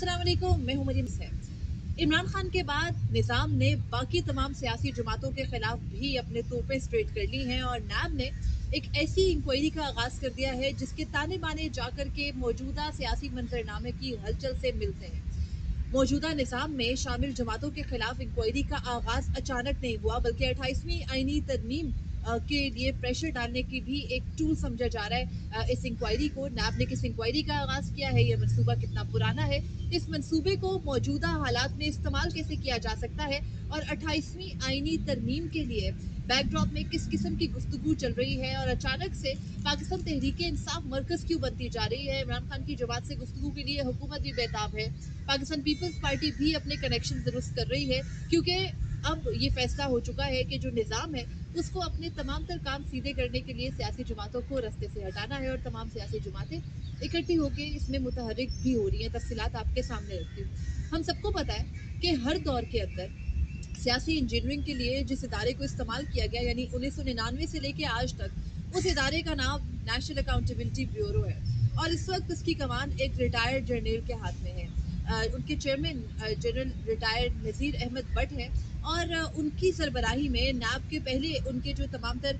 अस्सलाम वालेकुम, मैं हूं मरीम सैफ। इमरान खान के बाद निज़ाम ने बाकी तमाम सियासी जमातों के खिलाफ भी अपने तोपें स्ट्रेट कर ली हैं और नैब ने एक ऐसी इंक्वायरी का आगाज कर दिया है जिसके ताने बाने जाकर के मौजूदा सियासी मंजरनामे की हलचल से मिलते हैं। मौजूदा निज़ाम में शामिल जमातों के खिलाफ इंक्वायरी का आगाज अचानक नहीं हुआ, बल्कि 28वीं आईनी तरमीम के लिए प्रेशर डालने की भी एक टूल समझा जा रहा है। इस इंक्वायरी को नैब ने किस इंक्वायरी का आगाज किया है, यह मनसूबा कितना पुराना है, इस मंसूबे को मौजूदा हालात में इस्तेमाल कैसे किया जा सकता है और 28वीं आईनी तरमीम के लिए बैकड्रॉप में किस किस्म की गुफ्तगू चल रही है और अचानक से पाकिस्तान तहरीक इंसाफ मरकज क्यों बनती जा रही है। इमरान खान की जमात से गुफ्तगू के लिए हुकूमत भी बेताब है, पाकिस्तान पीपल्स पार्टी भी अपने कनेक्शन दुरुस्त कर रही है, क्योंकि अब ये फैसला हो चुका है कि जो निज़ाम है उसको अपने तमाम तर काम सीधे करने के लिए सियासी जमातों को रास्ते से हटाना है और तमाम सियासी जमातें इकट्ठी होकर इसमें मुतहरिक भी हो रही हैं। तफसीलात आपके सामने रखती हूँ। हम सबको पता है कि हर दौर के अंदर सियासी इंजीनियरिंग के लिए जिस इदारे को इस्तेमाल किया गया, यानी 1999 से लेके आज तक, उस इदारे का नाम नेशनल अकाउंटेबिलिटी ब्यूरो है और इस वक्त उसकी कमान एक रिटायर्ड जनरल के हाथ में है। उनके chairman general retired Nazir Ahmed Butt है और उनकी सरबराही में नैब के पहले उनके जो तमाम तर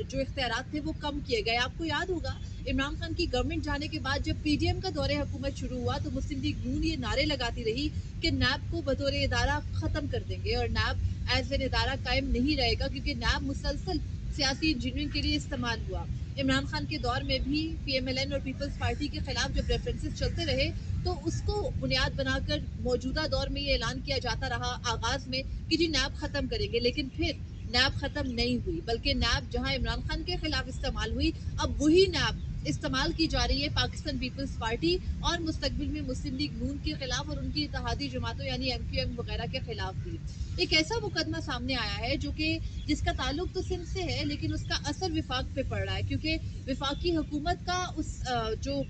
जो इख्तियारात थे वो कम किए गए। आपको याद होगा इमरान खान की गवर्नमेंट जाने के बाद जब पीडीएम का दौरे हुकूमत शुरू हुआ तो मुस्लिम लीग नून ये नारे लगाती रही कि नैब को बतौर इदारा ख़त्म कर देंगे और नैब एज एन इदारा कायम नहीं रहेगा, क्योंकि नैब मुसलसल सियासी इंजीनियरिंग के लिए इस्तेमाल हुआ। इमरान खान के दौर में भी पीएमएलएन और पीपल्स पार्टी के खिलाफ जब रेफरेंसेस चलते रहे तो उसको बुनियाद बनाकर मौजूदा दौर में ये ऐलान किया जाता रहा आगाज में कि जी नैब ख़त्म करेंगे, लेकिन फिर नैब ख़त्म नहीं हुई, बल्कि नैब जहां इमरान खान के खिलाफ इस्तेमाल हुई, अब वही नैब इस्तेमाल की जा रही है पाकिस्तान पीपल्स पार्टी और मुस्तकबिल में मुस्लिम लीग नून के खिलाफ और उनकी इत्तेहादी जमातों यानी एमक्यूएम वगैरह के खिलाफ भी। एक ऐसा मुकदमा सामने आया है जो कि जिसका ताल्लुक तो सिंध से है, लेकिन उसका असर विफाक पे पड़ रहा है, क्योंकि विफाकी हुकूमत का उस जो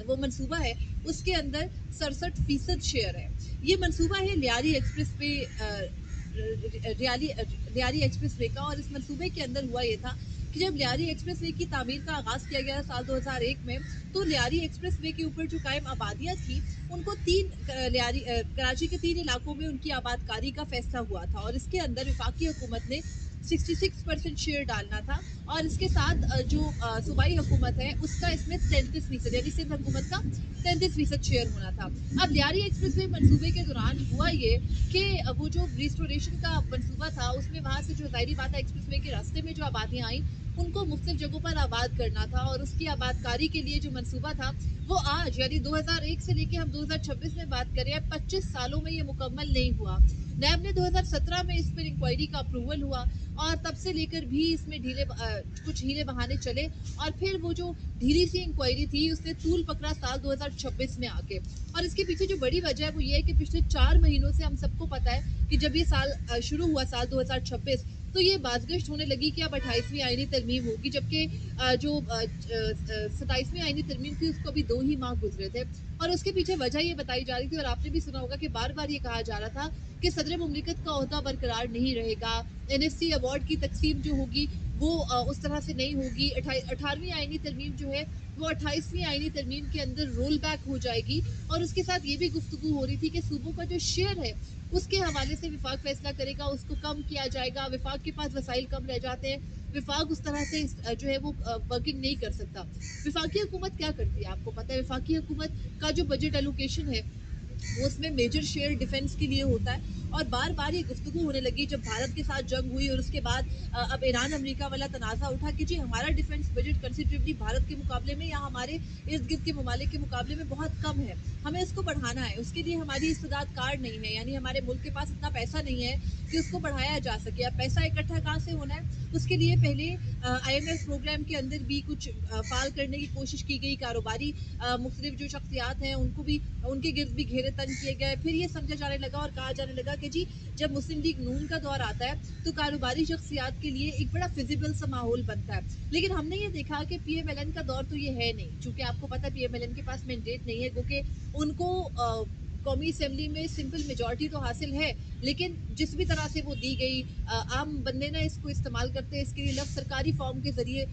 वो मंसूबा है उसके अंदर 67% शेयर है। ये मंसूबा है Lyari express way Lyari express way का, और इस मंसूबे के अंदर हुआ ये था कि जब लियारी एक्सप्रेस वे की तामीर का आगाज़ किया गया साल 2001 में, तो लियारी एक्सप्रेस वे के ऊपर जो कायम आबादियाँ थी उनको कराची के 3 इलाकों में उनकी आबादकारी का फैसला हुआ था और इसके अंदर वफाकी हुकूमत ने 66% शेयर डालना था और इसके साथ जो सूबाई हुकूमत है उसका इसमें 33% यानी सिंध हुकूमत का 33% शेयर होना था। अब लियारी एक्सप्रेस वे मनसूबे के दौरान हुआ ये कि वो जो रिस्टोरेशन का मनसूबा था उसमें वहाँ से जो ज़ाहिरी बात है एक्सप्रेस वे के रास्ते में जो आबादियाँ आई उनको मुख्तलिफ जगहों पर आबाद करना था और उसकी आबादकारी के लिए जो मनसूबा था वो आज यानी 2001 से लेके हम 2026 में बात करें, 25 सालों में ये मुकम्मल नहीं हुआ। नैब ने 2017 में इस पर इंक्वायरी का अप्रूवल हुआ और तब से लेकर भी इसमें कुछ हीले बहाने चले और फिर वो जो ढीली सी इंक्वायरी थी उसने तूल पकड़ा साल 2026 में आके। और इसके पीछे जो बड़ी वजह है वो ये है कि पिछले 4 महीनों से हम सबको पता है कि जब ये साल शुरू हुआ साल 2026 तो ये बातगश्त होने लगी कि अब 28वीं आईनी तरमीम होगी, जबकि जो 27वीं आईनी तरमीम थी उसको अभी 2 ही माह गुजरे थे और उसके पीछे वजह ये बताई जा रही थी और आपने भी सुना होगा कि बार बार ये कहा जा रहा था कि सदर मुमलिकत का ओहदा बरकरार नहीं रहेगा, एनएससी अवार्ड की तकसीम जो होगी वो उस तरह से नहीं होगी, 18वीं आईनी तरमीम जो है वो 28वीं आईनी तरमीम के अंदर रोल बैक हो जाएगी और उसके साथ ये भी गुफ्तगू हो रही थी कि सूबों का जो शेयर है उसके हवाले से विफाक फैसला करेगा, उसको कम किया जाएगा। विफाक के पास वसाइल कम रह जाते हैं, विफाक उस तरह से जो है वो वर्किंग नहीं कर सकता। विफाकी हुकूमत क्या करती है आपको पता है, विफाकी हुकूमत का जो बजट एलोकेशन है वो उसमें मेजर शेयर डिफेंस के लिए होता है और बार बार ये गुफ्तगू होने लगी जब भारत के साथ जंग हुई और उसके बाद अब ईरान अमेरिका वाला तनाज़ा उठा कि जी हमारा डिफेंस बजट कंसिडरेबली भारत के मुकाबले में या हमारे इर्द गिर्द के ममालिक के मुकाबले में बहुत कम है, हमें इसको बढ़ाना है, उसके लिए हमारी इस्तेदाद कार्ड नहीं है, यानी हमारे मुल्क के पास इतना पैसा नहीं है कि उसको बढ़ाया जा सके। अब पैसा इकट्ठा कहाँ से होना है, उसके लिए पहले IMF प्रोग्राम के अंदर भी कुछ फाल करने की कोशिश की गई, कारोबारी मुख्तलिफ जो शख्सियात हैं उनको भी उनके गिर्द भी घेरे तंग किए गए। फिर ये समझा जाने लगा और कहा जाने लगा कि जी जब मुस्लिम लीग नून का दौर आता है तो कारोबारी शख्सियात के लिए एक बड़ा फिजिबल सा माहौल बनता है, लेकिन हमने ये देखा कि पीएमएलएन का दौर तो ये है नहीं, क्योंकि आपको पता है पीएमएलएन के पास मैंडेट नहीं है, क्योंकि उनको कौमी असम्बली में सिंपल मेजॉरिटी तो हासिल है लेकिन जिस भी तरह से वो दी गई आम बंदे ना इसको इस्तेमाल करते हैं, इसके लिए लफ्ज़ सरकारी फॉर्म के ज़रिए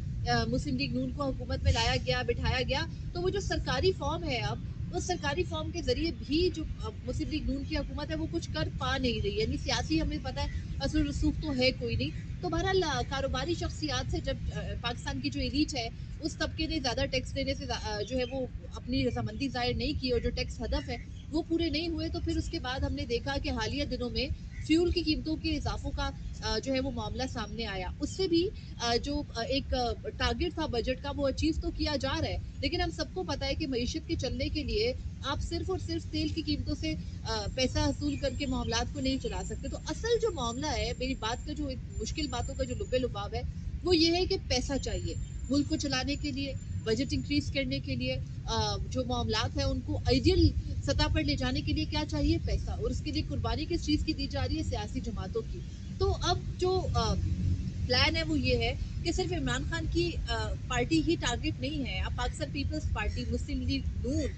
मुस्लिम लीग नून को हुकूमत में लाया गया, बिठाया गया, तो वो जो सरकारी फॉर्म है अब उस सरकारी फॉर्म के जरिए भी जो मुस्लिम लीग नून की हुकूमत है वो कुछ कर पा नहीं रही, यानी सियासी हमें पता है असर रसूख तो है कोई नहीं। तो बहरहाल कारोबारी शख्सियात से जब पाकिस्तान की जो एलीट है उस तबके ने ज़्यादा टैक्स देने से जो है वो अपनी रजामंदी ज़ाहिर नहीं की और जो टैक्स हदफ है वो पूरे नहीं हुए, तो फिर उसके बाद हमने देखा कि हालिया दिनों में फ्यूल की कीमतों के इजाफों का जो है वो मामला सामने आया। उससे भी जो एक टारगेट था बजट का वो अचीव तो किया जा रहा है, लेकिन हम सबको पता है कि मईशत के चलने के लिए आप सिर्फ और सिर्फ तेल की कीमतों से पैसा हसूल करके मामलात को नहीं चला सकते। तो असल जो मामला है, मेरी बात का जो एक मुश्किल बातों का जो लुब्बे लुबाव है वो ये है कि पैसा चाहिए मुल्क को चलाने के लिए, बजट इंक्रीज करने के लिए, जो मामलात है उनको आइडियल सतह पर ले जाने के लिए क्या चाहिए? पैसा। और उसके लिए कुर्बानी किस चीज़ की दी जा रही है? सियासी जमातों की। तो अब जो प्लान है वो ये है कि सिर्फ इमरान खान की पार्टी ही टारगेट नहीं है। अब पाकिस्तान पीपल्स पार्टी, मुस्लिम लीग नून,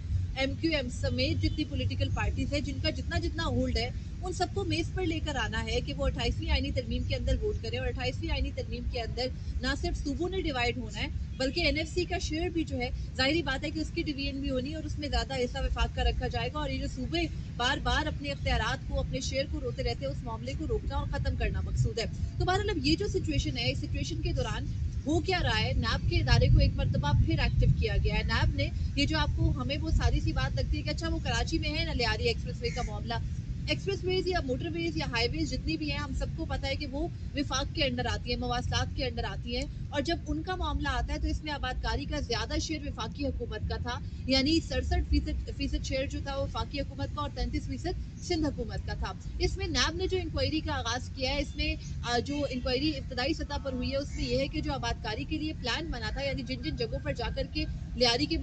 MQM समेत जितनी पॉलिटिकल पार्टीज है जिनका जितना जितना होल्ड है उन सबको मेज पर लेकर आना है कि वो 28वीं आईनी तरमीम के अंदर वोट करें। और 28वीं आईनी तरमीम के अंदर ना सिर्फ सूबों ने डिवाइड होना है बल्कि NFC का शेयर भी जो है, जाहिर बात है कि उसकी डिवीजन भी होनी है और उसमें ज़्यादा हिस्सा वफाक का रखा जाएगा। और ये जो सूबे बार बार अपने इख्तियारात को, अपने शेयर को रोते रहते हैं, उस मामले को रोकना और ख़त्म करना मकसूद है। तो बहरहाल अब ये जो सिचुएशन है, इस सिचुएशन के दौरान हो क्या रहा है, नैब के इदारे को एक मरतबा फिर एक्टिव किया गया है। नैब ने ये जो आपको हमें वो सारी सी बात लगती है कि अच्छा वो कराची में है ना लियारी एक्सप्रेसवे का मामला, एक्सप्रेसवेज या मोटरवेज या हाईवेज जितनी भी हैं हम सबको पता है कि वो विफाक के अंडर आती है, मवासलात के अंडर आती हैं। और जब उनका मामला आता है तो इसमें आबादकारी का ज्यादा शेयर विफाकी हुकूमत का था, यानी 67% शेयर जो था वो वफाकी हुकूमत का और 33% सिंध हुकूमत का था। इसमें नैब ने जो इंक्वायरी का आगाज किया है, इसमें जो इंक्वायरी इब्तदाई सतह पर हुई है उसमें यह है कि जो आबादकारी के लिए प्लान बना था, यानी जिन जिन जगहों पर जाकर के लियारी के